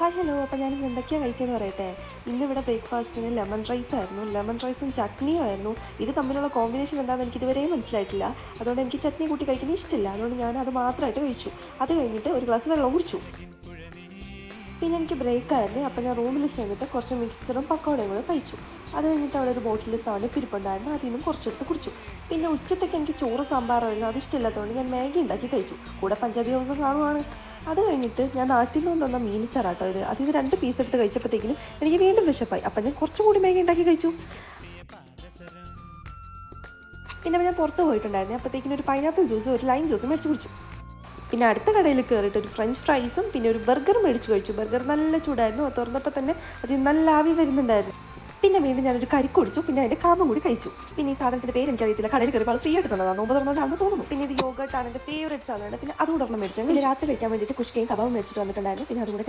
Hi hello. അപ്പോൾ ഞാനിന്ന് എന്തൊക്കെയാണ് കഴിച്ചതെന്ന് പറയട്ടെ. ഇന്നിവിടെ ബ്രേക്ക്ഫാസ്റ്റിന് ലെമൺ റൈസ് ആയിരുന്നു. ലെമൺ റൈസും ചട്നിയും ആയിരുന്നു. ഇത് തമ്മിലുള്ള കോമ്പിനേഷൻ എന്താണെന്ന് എനിക്ക് ഇതുവരെയും മനസ്സിലായിട്ടില്ല. അതുകൊണ്ട് എനിക്ക് ചട്നി കൂട്ടി കഴിക്കുന്നത് ഇഷ്ടമില്ല. അതുകൊണ്ട് ഞാൻ അത് മാത്രമായിട്ട് കഴിച്ചു. അത് കഴിഞ്ഞിട്ട് ഒരു ഗ്ലാസ് വെള്ളം കുടിച്ചു. പിന്നെ എനിക്ക് ബ്രേക്കായിരുന്നു. അപ്പോൾ ഞാൻ റൂമിൽ ചെന്നിട്ട് കുറച്ച് മിക്സ്ചറും പക്കോടയും കൂടെ കഴിച്ചു. അത് കഴിഞ്ഞിട്ട് അവിടെ ഒരു ബോട്ടിൽ സാധനം ഇരിപ്പുണ്ടായിരുന്നു. അതിൽ നിന്നും കുറച്ചെടുത്ത് കുടിച്ചു. പിന്നെ ഉച്ചത്തേക്ക് എനിക്ക് ചോറ് സാമ്പാറായിരുന്നു. അത് ഇഷ്ടമില്ലാത്തതുകൊണ്ട് ഞാൻ മാഗി ഉണ്ടാക്കി കഴിച്ചു. കൂടെ പഞ്ചാബി ഹൗസും കാണുവാണ്. അത് കഴിഞ്ഞിട്ട് ഞാൻ നാട്ടിൽ നിന്ന് കൊണ്ടുവന്ന മീനിച്ചാറാട്ടോ ഇത്. അതിൽ 2 പീസ് എടുത്ത് കഴിച്ചപ്പോഴത്തേക്കിനും എനിക്ക് വീണ്ടും വിശപ്പായി. അപ്പം ഞാൻ കുറച്ചും കൂടി മാഗി ഉണ്ടാക്കി കഴിച്ചു. പിന്നെ ഞാൻ പുറത്ത് പോയിട്ടുണ്ടായിരുന്നു. അപ്പോഴത്തേക്കിനും ഒരു പൈനാപ്പിൾ ജ്യൂസും ഒരു ലൈം ജ്യൂസും മേടിച്ച് കുടിച്ചു. പിന്നെ അടുത്ത കടയിൽ കയറിയിട്ട് ഒരു ഫ്രഞ്ച് ഫ്രൈസും പിന്നെ ഒരു ബർഗർ മേടിച്ച് കഴിച്ചു. ബർഗർ നല്ല ചൂടായിരുന്നു. അത് തുറന്നപ്പോൾ തന്നെ അതിൽ നല്ല ആവി വരുന്നുണ്ടായിരുന്നു. പിന്നെ വീണ്ടും ഞാനൊരു കരിക്ക് കുടിച്ചു. പിന്നെ അതിൻ്റെ കാമ്പും കൂടി കഴിച്ചു. പിന്നെ ഈ സാധനത്തിൻ്റെ പേര് എനിക്കറിയത്തില്ല. കടയിൽ കയറിയപ്പോൾ അത് ഫ്രീ ആയിട്ട് തന്നതാണ്. 9 തുറന്നുകൊണ്ടാണെന്ന് തോന്നുന്നു. പിന്നെ ഇത് യോഗട്ടാണ് എൻ്റെ ഫേവറേറ്റ് സാധനമാണ്. പിന്നെ അതുകൂടെ ഒരെണ്ണം മേടിച്ചു. പിന്നെ രാത്രി കഴിക്കാൻ വേണ്ടിയിട്ട് കുഷ്കയും കബാബും മേടിച്ചിട്ട് വന്നിട്ടുണ്ടായിരുന്നു. പിന്നെ അതുകൂടെ